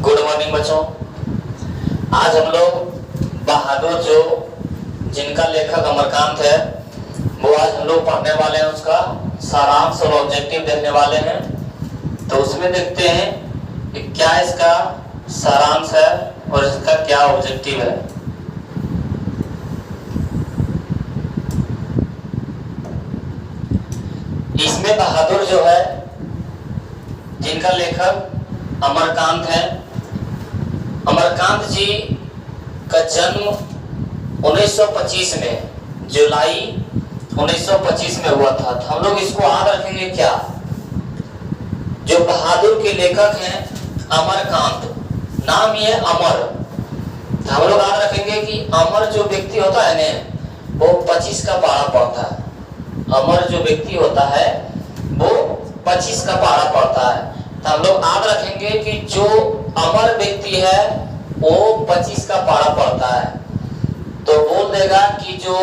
Good morning बच्चों। आज हम लोग बहादुर जो जिनका लेखक अमरकांत है वो आज हम लोग पढ़ने वाले हैं, उसका सारांश और ऑब्जेक्टिव देखने वाले हैं। तो उसमें देखते हैं कि क्या इसका सारांश है और इसका क्या ऑब्जेक्टिव है। इसमें बहादुर जो है जिनका लेखक अमरकांत है, अमरकांत जी का जन्म 1925 में, जुलाई 1925 में हुआ था। तो हम लोग इसको याद रखेंगे क्या, जो बहादुर के लेखक हैं अमरकांत, नाम ये अमर। तो हम लोग याद रखेंगे कि अमर जो व्यक्ति होता है ना वो 25 का पारा पढ़ता है। अमर जो व्यक्ति होता है वो 25 का पारा पढ़ता है। तो हम लोग याद रखेंगे कि जो अमर व्यक्ति है वो 25 का पारा पढ़ता है। तो बोल देगा कि जो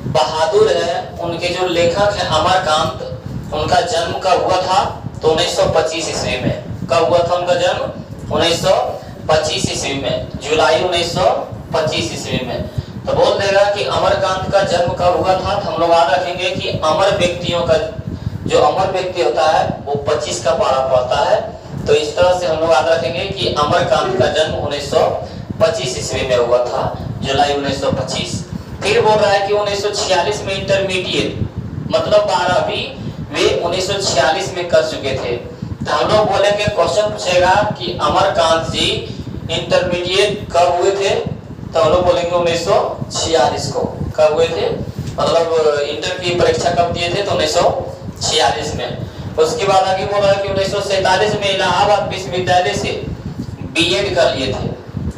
बहादुर है उनके जो लेखक है अमरकांत, उनका जन्म कब हुआ था, तो 1925 ईस्वी में। कब हुआ था उनका जन्म? 1925 ईस्वी में, जुलाई 1925 ईस्वी में। तो बोल देगा कि अमरकांत का जन्म कब हुआ था। तो हम लोग याद रखेंगे कि अमर व्यक्तियों का, जो अमर व्यक्ति होता है वो 25 का पारा पढ़ता है। तो इस तरह से हम लोग याद रखेंगे कि अमरकांत का जन्म 1925 ईस्वी में हुआ था, जुलाई 1925। फिर बोल रहा है कि 1946 में इंटरमीडिएट, मतलब 12वीं वे 1946 में कर चुके थे। तो हम लोग बोलेंगे, क्वेश्चन पूछेगा कि अमरकांत जी इंटरमीडिएट कब हुए थे। तो हम लोग बोलेंगे 1946 को। कब हुए थे, मतलब इंटर की परीक्षा कब दिए थे, तो 1946 में। उसके बाद आगे बोल रहा है कि 1947 में इलाहाबाद विश्वविद्यालय से बीएड कर लिए थे।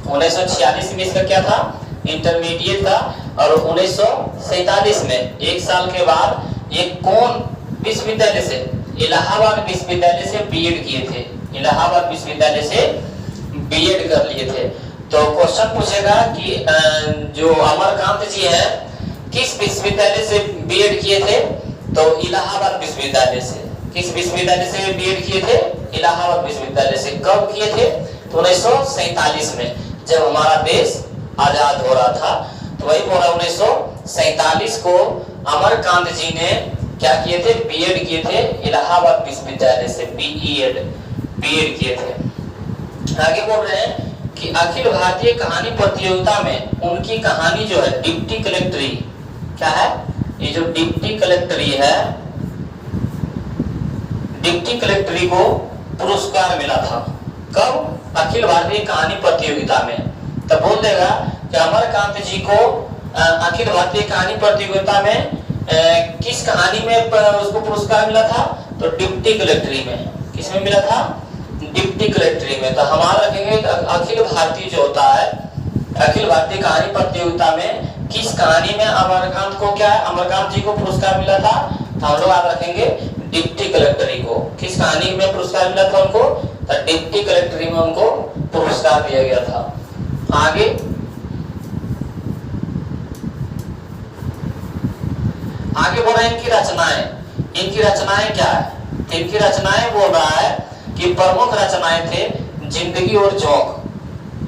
1946 में इसका क्या था, इंटरमीडिएट था। और 1947 में एक साल के बाद ये कौन विश्वविद्यालय से, इलाहाबाद विश्वविद्यालय से बीएड किए थे। इलाहाबाद विश्वविद्यालय से बीएड कर लिए थे। तो क्वेश्चन पूछेगा कि जो अमरकांत जी हैं किस विश्वविद्यालय से बीएड किए थे, तो इलाहाबाद विश्वविद्यालय से। किस विश्वविद्यालय से बीएड किए थे? इलाहाबाद विश्वविद्यालय से। कब किए थे, तो 1947 में, जब हमारा देश आजाद हो रहा था। तो वही बोला 1947 को अमरकांत जी ने क्या किए थे, बीएड किए थे इलाहाबाद विश्वविद्यालय से, बीएड किए थे। आगे बोल रहे हैं कि अखिल भारतीय कहानी प्रतियोगिता में उनकी कहानी जो है डिप्टी कलेक्टरी, क्या है ये जो डिप्टी कलेक्टरी है, डिप्टी कलेक्टरी को पुरस्कार मिला था। कब? अखिल भारतीय कहानी प्रतियोगिता में। तो बोल देगा कि अमरकांत जी को अखिल भारतीय कहानी प्रतियोगिता में किस कहानी में उसको पुरस्कार मिला था, तो डिप्टी कलेक्टरी में। किसमें मिला था? डिप्टी कलेक्टरी में। तो हमारा रखेंगे अखिल भारतीय जो होता है, अखिल भारतीय कहानी प्रतियोगिता में किस कहानी में अमरकांत को, क्या है, अमरकांत जी को पुरस्कार मिला था। तो हम लोग याद रखेंगे डिप्टी कलेक्टरी को। किस कहानी में पुरस्कार मिला था उनको, तो डिप्टी कलेक्टरी में उनको पुरस्कार दिया गया था। आगे बोल रहे हैं इनकी रचनाएं। इनकी रचनाएं क्या है, इनकी रचनाएं बोल रहा है कि प्रमुख रचनाएं थे जिंदगी और जोंक।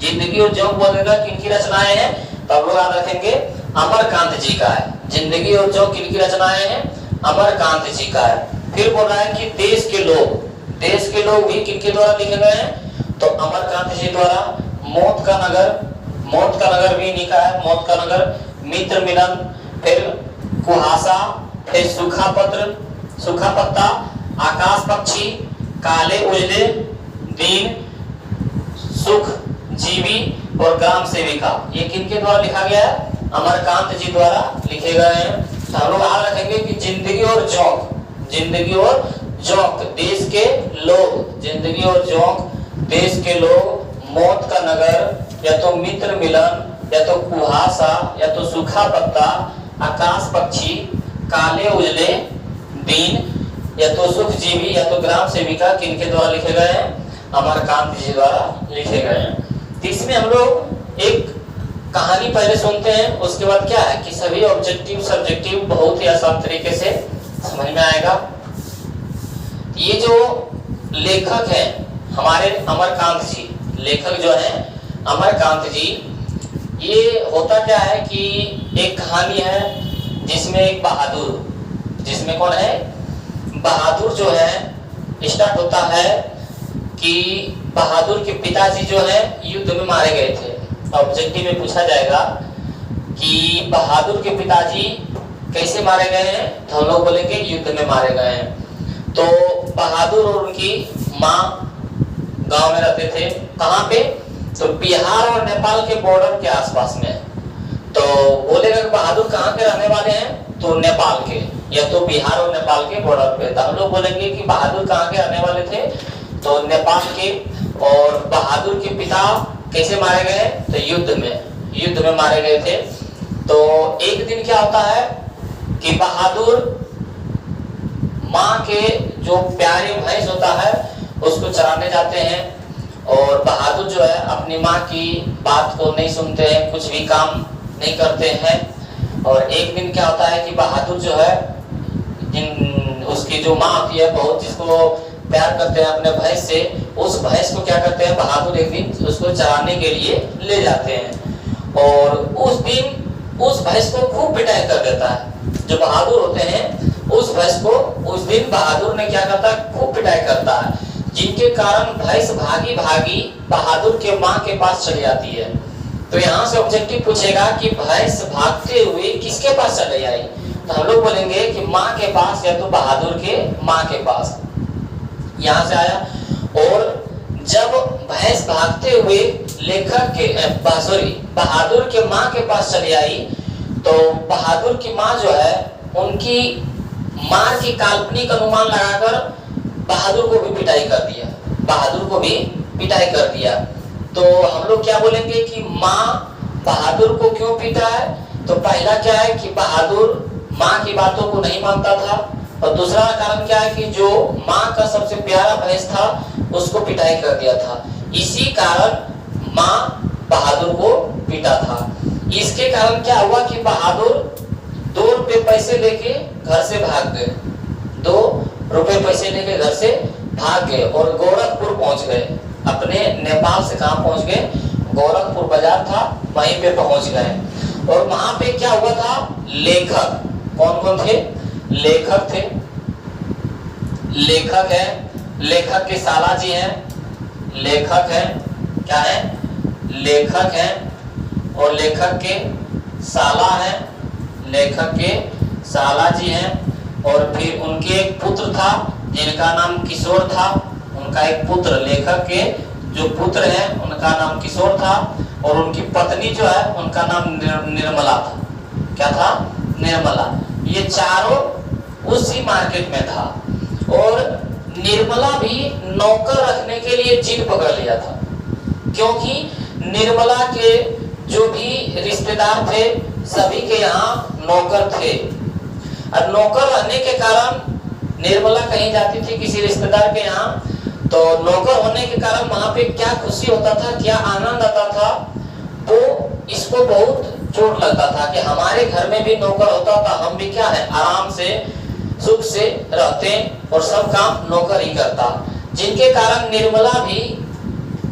जिंदगी और जोंक बोलेगा कि इनकी रचनाएं हैं, तो हम लोग याद रखेंगे अमरकांत जी का है। जिंदगी और जोंक इनकी रचनाएं हैं, अमरकांत जी का है। फिर बोल रहा है कि देश के लोग, देश के लोग भी किनके द्वारा लिखे गए हैं, तो अमरकांत जी द्वारा। मौत का नगर, मौत का नगर भी इन्हीं का है, मौत का नगर, मित्र मिलन, फिर कुहासा, फिर सूखा पत्र, सूखा पत्ता, आकाश पक्षी, काले उजले दिन, सुख जीवी और ग्राम सेविका, ये किनके द्वारा लिखा गया है, अमरकांत जी द्वारा लिखे गए हैं। तो हम लोग याद रखेंगे कि जिंदगी और जोंक, जिंदगी और जोंक देश के लोग, जिंदगी और जोंक देश के लोग, मौत का नगर, या तो मित्र मिलन, या तो कुहासा, या तो सूखा पत्ता, आकाश पक्षी, काले उजले दिन, या तो सुख जीवी, या तो ग्राम सेविका किनके द्वारा लिखे गए हैं, अमरकांत जी द्वारा लिखे गए हैं। तो इसमें हम लोग एक कहानी पहले सुनते हैं, उसके बाद क्या है कि सभी ऑब्जेक्टिव सब्जेक्टिव बहुत ही आसान तरीके से समझ में आएगा। ये जो लेखक हैं हमारे अमरकांत जी, लेखक जो हैं अमरकांत जी, ये होता क्या है कि एक कहानी है जिसमें एक बहादुर, जिसमें कौन है बहादुर जो है स्टार्ट होता है कि बहादुर के पिताजी जो है युद्ध में मारे गए थे। ऑब्जेक्टिव में पूछा जाएगा कि बहादुर के पिताजी कैसे मारे गए हैं, तो हम लोग बोलेंगे युद्ध में मारे गए हैं। तो बहादुर और उनकी माँ गांव में रहते थे। कहाँ पे? तो बिहार और नेपाल के बॉर्डर के आसपास में। तो बोलेगा कि बहादुर कहाँ के रहने वाले हैं, तो नेपाल के, या तो बिहार और नेपाल के बॉर्डर पे। तो हम लोग बोलेंगे कि बहादुर कहाँ के रहने वाले थे, तो नेपाल के। और बहादुर के पिता कैसे मारे गए, तो युद्ध में मारे गए थे। तो एक दिन क्या होता है कि बहादुर माँ के जो प्यारे भैंस होता है उसको चराने जाते हैं, और बहादुर जो है अपनी माँ की बात को नहीं सुनते हैं, कुछ भी काम नहीं करते हैं। और एक दिन क्या होता है कि बहादुर जो है उसकी जो माँ होती है बहुत, जिसको प्यार करते हैं अपने भैंस से, उस भैंस को क्या करते हैं बहादुर एक दिन उसको चराने के लिए ले जाते हैं। और उस दिन उस भैंस को खूब पिटाई कर देता है। जो बहादुर होते हैं उस भैंस को उस दिन बहादुर ने क्या करता है, खूब पिटाई करता है, जिनके कारण भैंस भागी भागी बहादुर के माँ के पास चली जाती है। तो यहाँ से ऑब्जेक्टिव पूछेगा कि भैंस भागते हुए किसके पास चले आई, तो हम लोग बोलेंगे कि माँ के पास, या तो बहादुर के माँ के पास। यहाँ से आया। और जब भैंस भागते हुए लेखक के बहादुर के माँ के पास चली आई, तो बहादुर की माँ जो है उनकी मार की काल्पनिक अनुमान लगाकर बहादुर को भी पिटाई कर दिया। तो हम लोग क्या बोलेंगे कि माँ बहादुर को क्यों पीटा है, तो पहला क्या है कि बहादुर माँ की बातों को नहीं मानता था, और दूसरा कारण क्या है कि जो माँ का सबसे प्यारा भैंस था उसको पिटाई कर दिया था। इसी कारण माँ बहादुर को पीटा था। इसके कारण क्या हुआ कि बहादुर 2 रुपए पैसे लेके घर से भाग गए, 2 रुपए पैसे लेके घर से भाग गए और गोरखपुर पहुंच गए। अपने नेपाल से कहाँ पहुंच गए, गोरखपुर बाजार था वहीं पे पहुंच गए। और वहां पे क्या हुआ था, लेखक कौन कौन थे, लेखक थे, लेखक है, लेखक के साला जी हैं, लेखक है, क्या है, लेखक है, और लेखक के साला है, लेखक के साला जी हैं। और फिर उनके एक पुत्र था जिनका नाम किशोर था, उनका एक पुत्र, लेखक के जो पुत्र है उनका नाम किशोर था, और उनकी पत्नी जो है उनका नाम निर्मला था। क्या था, निर्मला। ये चारों उसी मार्केट में था। और निर्मला भी नौकर रखने के लिए जिद पकड़ लिया था, क्योंकि निर्मला के जो भी रिश्तेदार थे सभी के यहाँ नौकर थे। और नौकर रहने के कारण निर्मला कहीं जाती थी किसी रिश्तेदार के यहाँ, तो नौकर होने के कारण वहां पे क्या खुशी होता था, क्या आनंद आता था, वो इसको बहुत चोट लगता था कि हमारे घर में भी नौकर होता था, हम भी क्या है आराम से सुख से रहते और सब काम नौकर ही करता। जिनके कारण निर्मला भी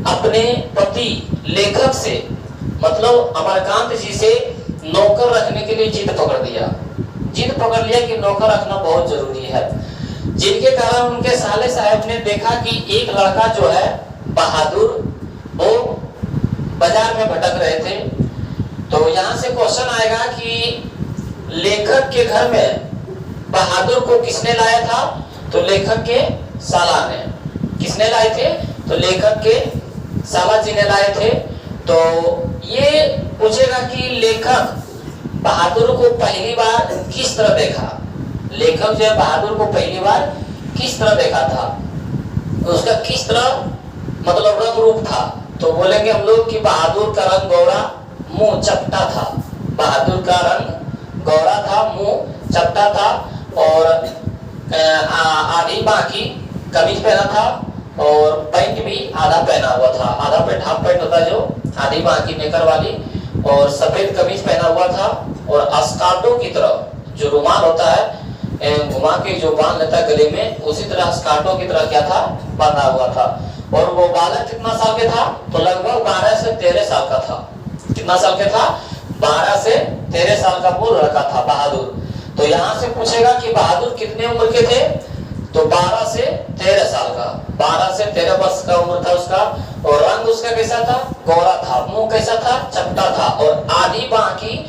अपने पति लेखक से, मतलब अमरकांत जी से नौकर रखने के लिए जिद पकड़ लिया कि नौकर रखना बहुत जरूरी है। जिनके कारण उनके साले साहब ने देखा कि एक लड़का जो है बहादुर, वो बाजार में भटक रहे थे। तो यहाँ से क्वेश्चन आएगा कि लेखक के घर में बहादुर को किसने लाया था, तो लेखक के साला ने। किसने लाए थे, तो लेखक के साला जी ने लाए थे। तो ये पूछेगा कि लेखक बहादुर को पहली बार किस तरह देखा, लेखक जो है बहादुर को पहली बार किस तरह देखा था, उसका किस तरह मतलब रंग रूप था, तो बोलेंगे हम लोग कि बहादुर का रंग गौरा, मुंह चपटा था। बहादुर का रंग गौरा था, मुंह चपटा था, और आधी बाकी कमीज पहना था, और पैंट भी आधा पहना हुआ था। आधा पैंट, हाफ पैंट होता है जो आधी बाकी नेकर वाली, और सफेद कमीज पहना हुआ था, और अस्कार्डो की तरह जो रुमाल होता है घुमा के जो बांध लेता है गले में, उसी तरह स्कार्टो की तरह क्या था, बांधा हुआ था। और वो बालक कितना साल के था, तो लगभग 12 से 13 साल का था। कितना साल के था, 12 से 13 साल का वो लड़का था बहादुर। तो यहाँ से पूछेगा कि बहादुर कितने उम्र के थे, तो 12 से 13 साल का, 12 से 13 वर्ष का उम्र था उसका। और रंग उसका कैसा था, गोरा था। मुंह कैसा था, चपटा था। और आधी बाकी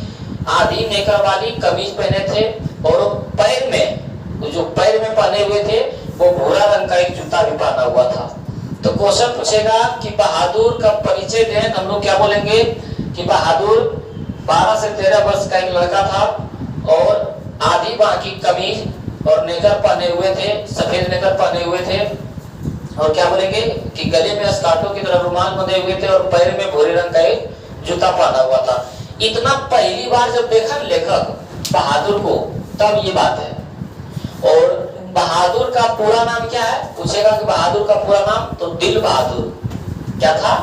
आधी नेकर वाली कमीज पहने थे। और पैर में, जो पैर में पहने हुए थे, वो भूरा रंग का एक जूता भी पहना हुआ था। तो क्वेश्चन पूछेगा कि बहादुर का परिचय दें, हम लोग क्या बोलेंगे कि बहादुर 12 से 13 वर्ष का एक लड़का था और आधी बाकी कमीज और नेकर पहने हुए थे, सफेद नेकर पहने हुए थे। और क्या बोलेंगे कि गले में स्कार्टो की तरह रुमाल बंधे हुए थे और पैर में भूरे रंग का एक जूता पहना हुआ था। इतना पहली बार जब देखा लेखक बहादुर को, तब ये बात है। और बहादुर का पूरा नाम क्या है, पूछेगा कि बहादुर का पूरा नाम, तो दिल बहादुर। क्या था,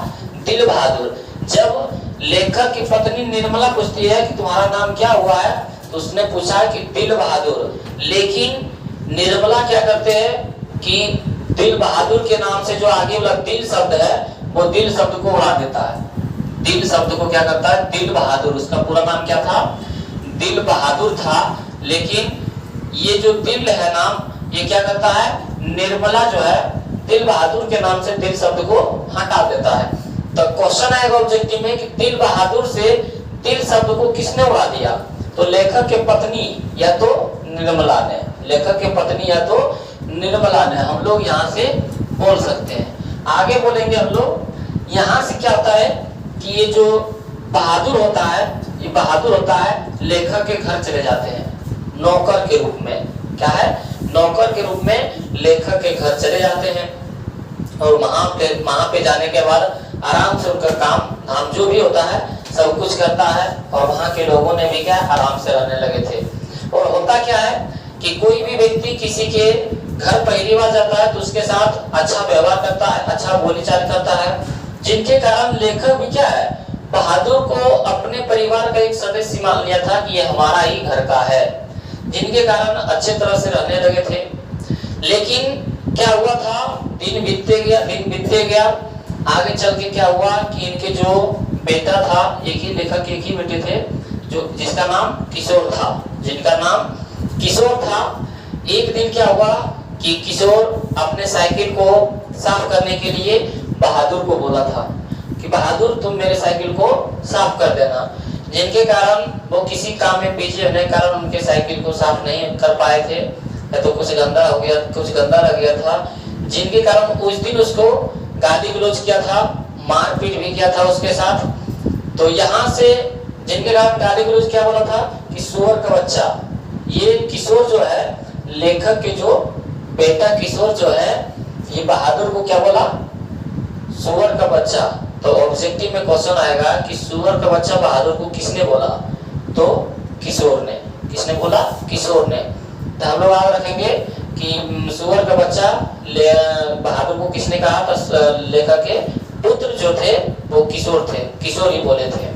दिल बहादुर। जब लेखक की पत्नी निर्मला पूछती है कि तुम्हारा नाम क्या हुआ है, तो उसने पूछा कि दिल बहादुर। लेकिन निर्मला क्या करते हैं कि दिल बहादुर के नाम से जो आगे वाला दिल शब्द है, वो दिल शब्द को उड़ा देता है। दिल शब्द को क्या करता है, दिल बहादुर। उसका पूरा नाम क्या था, दिल बहादुर था। लेकिन ये जो दिल है नाम, ये क्या करता है, निर्मला जो है दिल बहादुर के नाम से दिल शब्द को हटा देता है। तो क्वेश्चन आएगा ऑब्जेक्टिव में कि दिल बहादुर से दिल शब्द को किसने उड़ा दिया, तो लेखक के पत्नी या तो निर्मला ने, लेखक के पत्नी या तो निर्मला ने, हम लोग यहाँ से बोल सकते हैं। आगे बोलेंगे हम लोग, यहाँ से क्या होता है कि ये जो बहादुर होता है, ये बहादुर होता है लेखक के घर चले जाते हैं नौकर के रूप में। क्या है, नौकर के रूप में लेखक के घर चले जाते हैं। और वहां पे जाने के बाद आराम से उनका काम धाम जो भी होता है सब कुछ करता है। और वहां के लोगों ने भी क्या आराम से रहने लगे थे। और होता क्या है कि कोई भी व्यक्ति किसी के घर पहली बार जाता है तो उसके साथ अच्छा व्यवहार करता है, अच्छा बोलीचाल करता है, जिनके कारण लेखक भी क्या है, बहादुर को अपने परिवार का एक सदस्य मान लिया था कि ये हमारा ही घर का है, जिनके कारण अच्छे तरह से रहने लगे थे। लेकिन क्या हुआ था, दिन बीतते गया। आगे चल के क्या हुआ कि इनके जो बेटा था, एक ही लेखक के एक ही बेटे थे, जो जिसका नाम किशोर था, जिनका नाम किशोर था। एक दिन क्या हुआ कि किशोर अपने साइकिल को साफ करने के लिए बहादुर को बोला था कि बहादुर तुम मेरे साइकिल को साफ कर देना, जिनके कारण वो किसी काम में बिजी होने के कारण उनके साइकिल को साफ नहीं कर पाए थे, या तो कुछ गंदा हो गया, कुछ गंदा लग गया था, जिनके कारण उस दिन उसको गाली गलौज किया था, मारपीट भी किया था उसके साथ। तो यहाँ से जिनके कारण गाली गलौज क्या बोला था कि सुअर का बच्चा। ये किशोर जो है, लेखक के जो बेटा किशोर जो है, ये बहादुर को क्या बोला, सुअर का बच्चा। तो ऑब्जेक्टिव में क्वेश्चन आएगा कि सुअर का बच्चा बहादुर को किसने बोला, तो किशोर ने। किसने बोला, किशोर ने। तो हम लोग आगे रखेंगे कि सुअर का बच्चा बहादुर को किसने कहा, तो लेखक के पुत्र जो थे वो किशोर थे, किशोर ही बोले थे।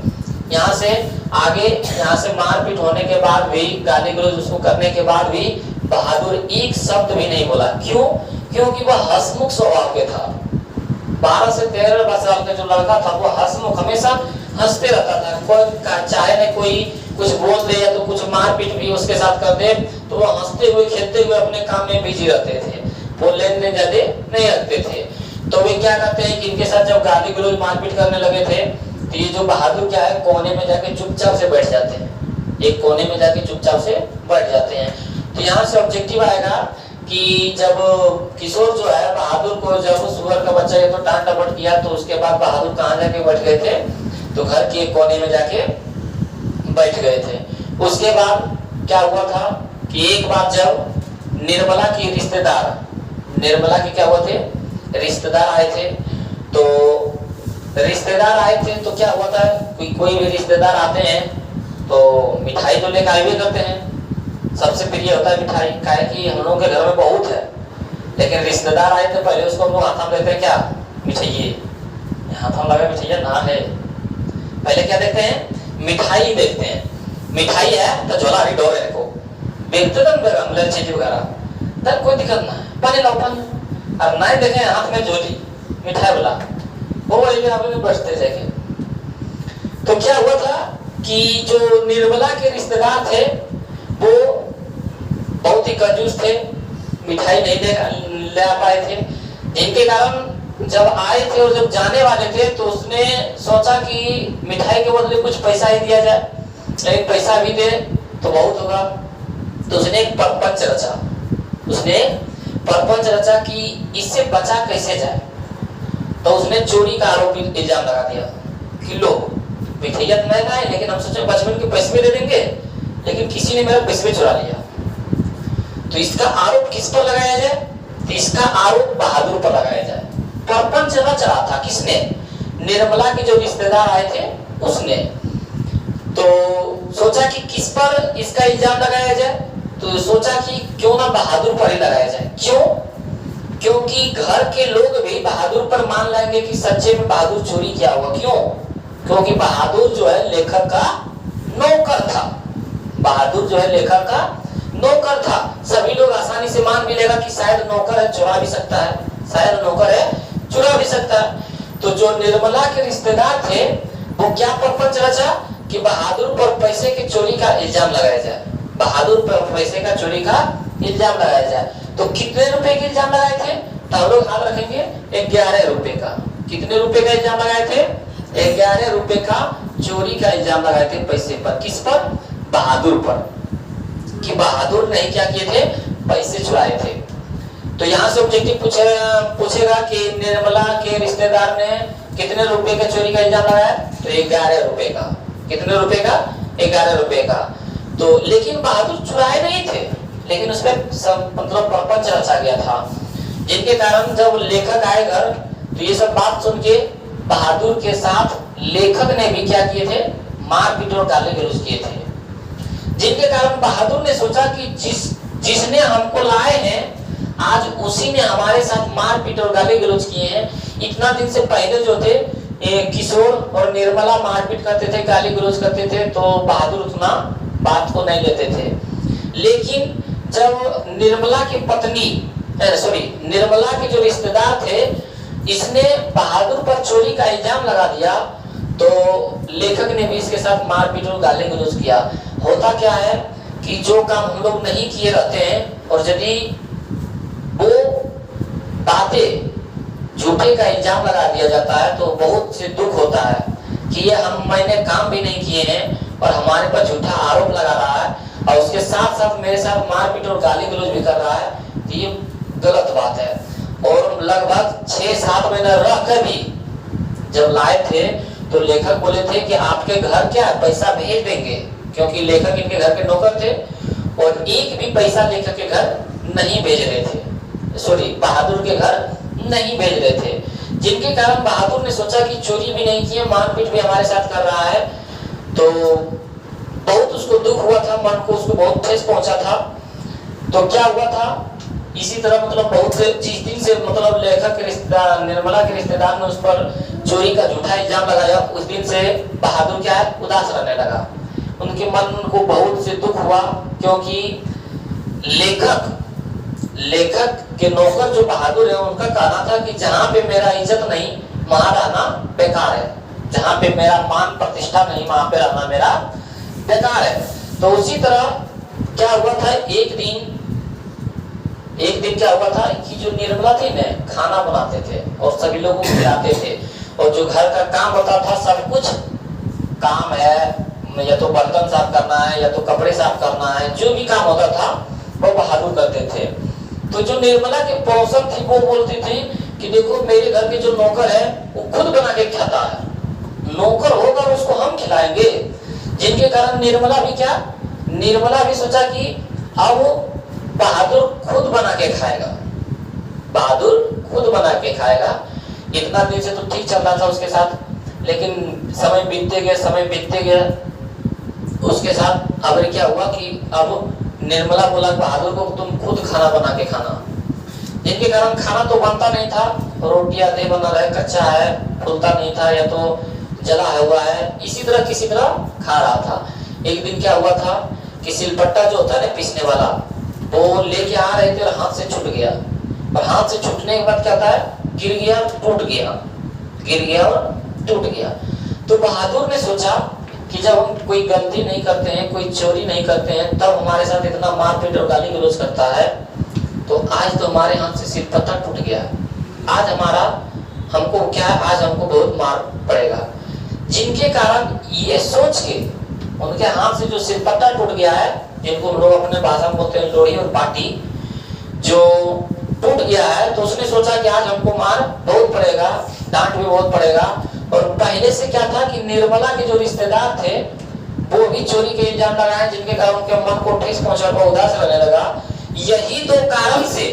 यहाँ से आगे, यहाँ से मारपीट होने के बाद भी, गाली गलौज उसको करने के बाद भी बहादुर एक शब्द भी नहीं बोला। क्यों, क्योंकि वह हंसमुख स्वभाव के था। 12 से 13 साल का जो लड़का था वो हंसमुख, हमेशा हंसते रहता था। कोई चाहे न कोई कुछ बोल दे या तो कुछ मारपीट भी उसके साथ कर दे, तो वो हंसते हुए खेलते हुए अपने काम में बिजी रहते थे, वो लेन देन ज्यादा नहीं रखते थे। तो वे क्या करते हैं कि इनके साथ जब गाली गलौज मारपीट करने लगे थे, तो ये जो बहादुर क्या है, कोने में जाके चुपचाप से बैठ जाते हैं, एक कोने में जाके चुपचाप से बैठ जाते हैं। तो यहाँ से ऑब्जेक्टिव आएगा कि जब किशोर जो है बहादुर को, जब सुअर का बच्चा ये तो डांट डपट किया, तो उसके बाद बहादुर कहाँ जाके बैठ गए थे, तो घर के एक कोने में जाके बैठ गए थे। उसके बाद क्या हुआ था कि एक बार जब निर्मला की रिश्तेदार, निर्मला के क्या हुए थे, रिश्तेदार आए थे, तो रिश्तेदार आए थे तो क्या हुआ था, कोई भी रिश्तेदार आते हैं तो मिठाई तो लेकर आए करते हैं, सबसे प्रिय होता है मिठाई, काहे कि हम लोगों के घर में बहुत है। लेकिन रिश्तेदार आए थे, पहले उसको हम लोग हाथ में देते हैं क्या, मिठाई, हाथ में लगा मिठाई ना है, पहले क्या देखते हैं, मिठाई देखते हैं। मिठाई है तो झोला भी डोरे को, व्यक्तिगत बेगम लड़की वगैरह तब कोई दिक्कत ना है, पानी लाओ पानी, और नहीं देखे हाथ में झोली मिठाई वाला वो वाले आप लोग बचते जाके। तो क्या हुआ था कि जो निर्मला के रिश्तेदार थे वो बहुत ही कंजूस थे, मिठाई नहीं ले पाए थे, जिनके कारण जब आए थे और जब जाने वाले थे तो उसने सोचा कि मिठाई के बदले कुछ पैसा ही दिया जाए, लेकिन पैसा भी दे तो बहुत होगा। तो उसने एक प्रपंच रचा, कि इससे बचा कैसे जाए। तो उसने चोरी का आरोप इल्जाम लगा दिया कि लो मिठाइया तो नहीं लाए, लेकिन हम सोचे बचपन के पैसे दे देंगे, लेकिन किसी ने मेरा पैसे चुरा लिया। तो इसका आरोप किस पर लगाया जाए? तो इसका आरोप बहादुर पर लगाया जाए। प्रपंच रच रहा था किसने? निर्मला के जो रिश्तेदार आए थे उसने। तो सोचा कि किस पर इसका इल्जाम लगाया जाए, तो सोचा कि क्यों ना बहादुर पर ही लगाया जाए। क्यों? क्योंकि घर के लोग भी बहादुर पर मान लेंगे कि सच्चे में बहादुर चोरी किया हुआ। क्यों? क्योंकि बहादुर जो है लेखक का नौकर था। बहादुर जो है लेखक का नौकर था। सभी लोग आसानी से मान भी लेगा कि शायद नौकर है, चुरा भी सकता है, शायद नौकर है, चुरा भी सकता है। तो जो निर्मला के रिश्तेदार थे वो क्या प्रपंच रचा कि बहादुर पर पैसे की चोरी का इल्जाम लगाया जाए। बहादुर पर पैसे का चोरी का इल्जाम लगाया जाए। तो कितने रुपए के इल्जाम लगाए थे? तो हम लोग याद रखेंगे 11 रुपए का। कितने रुपए का इल्जाम लगाए थे? 11 रुपए का चोरी का इल्जाम लगाए थे पैसे पर। किस पर? बहादुर पर, कि बहादुर नहीं क्या किए थे? पैसे चुराए थे। तो यहाँ से ऑब्जेक्टिव पूछेगा कि निर्मला के रिश्तेदार ने कितने रुपए का चोरी का इल्जाम लगाया? तो 11 रुपए का। कितने रुपए का? 11 रुपए का। तो लेकिन बहादुर चुराए नहीं थे, लेकिन उसमें मतलब प्रपंच रचा गया था, जिनके कारण जब लेखक आए घर तो ये सब बात सुन के बहादुर के साथ लेखक ने भी क्या किए थे? मारपीट और गाली गलौज किए थे। जिनके कारण बहादुर ने सोचा कि जिसने हमको लाए हैं आज उसी ने हमारे साथ मारपीट और गाली गलौज किए हैं। इतना दिन से पहले जो थे किशोर और निर्मला मारपीट करते थे, गाली गलौज करते थे, तो बहादुर उतना बात को नहीं लेते थे। लेकिन जब निर्मला की पत्नी निर्मला के जो रिश्तेदार थे इसने बहादुर पर चोरी का इल्जाम लगा दिया, तो लेखक ने भी इसके साथ मारपीट और गाली गलौज किया। होता क्या है कि जो काम हम लोग नहीं किए रहते हैं और यदि वो बातें झूठे का इल्जाम लगा दिया जाता है तो बहुत से दुख होता है कि ये मैंने काम भी नहीं किए हैं और हमारे पर झूठा आरोप लगा रहा है और उसके साथ साथ मेरे साथ मारपीट और गाली गलौज भी कर रहा है। तो ये गलत बात है। और लगभग 6-7 महीना रह कर भी जब लाए थे तो लेखक बोले थे कि आपके घर क्या पैसा भेज देंगे, क्योंकि लेखक इनके घर के नौकर थे और एक भी पैसा लेखक के घर नहीं भेज रहे थे, बहादुर के घर नहीं भेज रहे थे। जिनके कारण बहादुर ने सोचा कि चोरी भी नहीं की है, मारपीट भी हमारे साथ कर रहा है, तो बहुत उसको दुख हुआ था, मन को उसको बहुत ठेस पहुंचा था। तो क्या हुआ था इसी तरह मतलब बहुत से जिस दिन से मतलब लेखक के रिश्तेदार निर्मला के रिश्तेदार ने उस पर चोरी का झूठा इल्जाम लगाया, उस दिन से बहादुर क्या है उदास रहने लगा। उनके मन को बहुत से दुख हुआ, क्योंकि लेखक के नौकर जो बहादुर है उनका कहना था कि जहाँ पे मेरा इज्जत नहीं वहां रहना बेकार है, जहाँ पे मेरा मान प्रतिष्ठा नहीं वहां पे रहना मेरा बेकार है। तो उसी तरह क्या हुआ था एक दिन क्या हुआ था कि जो निर्मला थी ना खाना बनाते थे और सभी लोगों को खिलाते थे, और जो घर का काम होता था सब कुछ काम है, या तो बर्तन साफ करना है या तो कपड़े साफ करना है, जो भी काम होता था वो बहादुर करते थे। तो जो निर्मला के पड़ोसन थी वो बोलती थी कि देखो मेरे घर के जो नौकर है वो खुद बना के खाता है, नौकर होकर उसको हम खिलाएंगे। जिनके कारण निर्मला भी सोचा कि अब वो बहादुर खुद बना के खाएगा, बहादुर खुद बना के खाएगा। इतना दिन से तो ठीक चल रहा था उसके साथ, लेकिन समय बीतते गए उसके साथ। अब क्या हुआ कि अब निर्मला बोला बहादुर को तुम खुद खाना बना के खाना। जिनके कारण खाना तो बनता नहीं था, रोटी आधे बना रहा है, कच्चा है, फूलता नहीं था, या तो जला हुआ है, इसी तरह किसी तरह खा रहा था। एक दिन क्या हुआ था कि सिलपट्टा जो होता है ना पीसने वाला, वो लेके आ रहे थे और हाथ से छूट गया, और हाथ से छूटने के बाद क्या होता है, गिर गया, टूट गया, गिर गया और टूट गया। तो बहादुर ने सोचा कि जब हम कोई गलती नहीं करते हैं, कोई चोरी नहीं करते हैं, तब हमारे साथ इतना मारपीट और गाली गलौज करता है, तो आज तो हमारे हाथ से सिलपट्टा टूट गया, आज हमको क्या है, आज हमको बहुत मार पड़ेगा। जिनके कारण ये सोच के उनके हाथ से जो सिलपट्टा टूट गया है, जिनको हम लोग अपने भाषा में बोलते हैं लोढ़ी और पाटी, जो टूट गया है, तो उसने सोचा कि आज हमको मार बहुत पड़ेगा, डांट भी बहुत पड़ेगा। और पहले से क्या था कि निर्मला के जो रिश्तेदार थे वो भी चोरी के इल्जाम लगाए, जिनके कारण उनके मन को ठेस पहुंचा, उदास रहने लगा। यही दो कारण से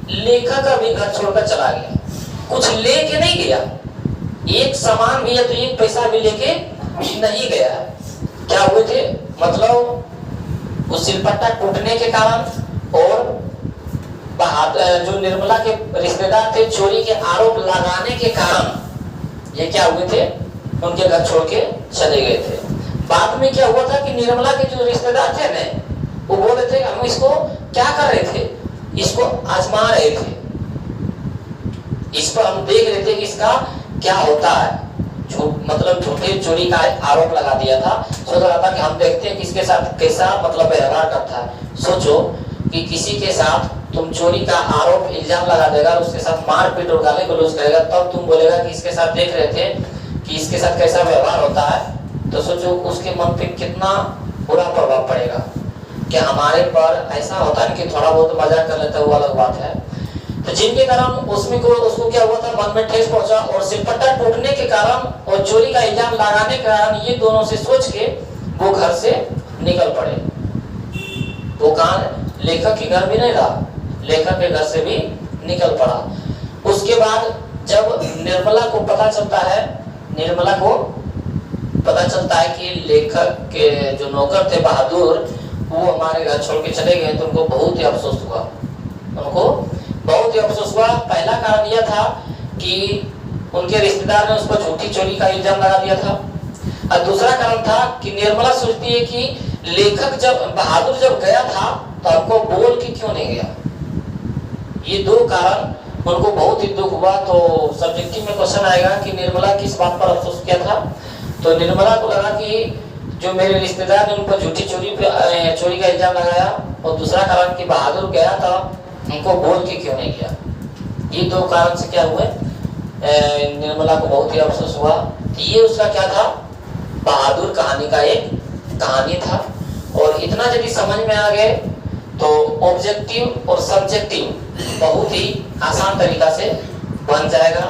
लेखक अभी घर छोड़कर चला गया, कुछ लेके नहीं गया, एक सामान भी या तो एक पैसा भी लेके नहीं गया। क्या हुए थे, मतलब उस सिलपट्टा टूटने के कारण और जो निर्मला के रिश्तेदार थे चोरी के आरोप लगाने के कारण ये क्या हुए थे, उनके घर छोड़ के चले गए थे। बाद में क्या हुआ था कि निर्मला के जो रिश्तेदार थे ना, वो बोल रहे थे हम इसको क्या कर रहे थे, इसको आजमा रहे थे, इस पर हम देख रहे थे कि इसका क्या होता है। मतलब झूठे चोरी का आरोप लगा दिया था, सोच रहा था कि हम देखते हैं कि इसके साथ कैसा मतलब व्यवहार करता है। सोचो कि किसी के साथ तुम चोरी का आरोप इल्जाम लगा देगा, उसके साथ मारपीट और गाली गलौज करेगा, तब तुम बोलेगा कि इसके साथ देख रहे थे कि इसके साथ कैसा व्यवहार होता है, तो सोचो उसके मन पे कितना बुरा प्रभाव पड़ेगा। कि हमारे पर ऐसा होता है कि थोड़ा बहुत मजाक कर लेता है, वो अलग बात है। तो जिनके कारण उसको क्या हुआ था, मन में ठेस पहुंचा, और सिलपट्टा टूटने के कारण और चोरी का इल्जाम लगाने के कारण ये दोनों से सोच के वो घर से निकल पड़े। वो कहाँ, लेखक के घर भी नहीं रहा, लेखक के घर से भी निकल पड़ा। उसके बाद जब निर्मला को पता चलता है कि लेखक के जो नौकर थे बहादुर, वो हमारे घर छोड़ के चले गए, तो उनको बहुत ही अफसोस हुआ। पहला कारण यह था कि उनके रिश्तेदार ने उस पर झूठी चोरी का इल्जाम लगा दिया था, और दूसरा कारण था कि निर्मला सोचती है कि लेखक बहादुर जब गया था तो हमको बोल के क्यों नहीं गया। ये दो कारण उनको बहुत ही दुख हुआ। तो सब्जेक्टिव में क्वेश्चन आएगा कि निर्मला किस बात पर अफसोस किया था, तो निर्मला को लगा कि जो मेरे रिश्तेदार ने उन पर झूठी चोरी का इल्जाम लगाया, और दूसरा कारण कि बहादुर गया था उनको बोल के क्यों नहीं गया। ये दो कारण से क्या हुए, निर्मला को बहुत ही अफसोस हुआ। ये उसका क्या था, बहादुर कहानी का एक कहानी था। और इतना यदि समझ में आ गए तो ऑब्जेक्टिव और सब्जेक्टिव बहुत ही आसान तरीका से बन जाएगा।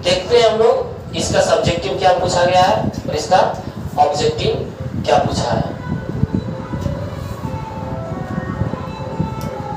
देखते हैं हम लोग इसका सब्जेक्टिव क्या पूछा गया है और इसका ऑब्जेक्टिव क्या पूछा है।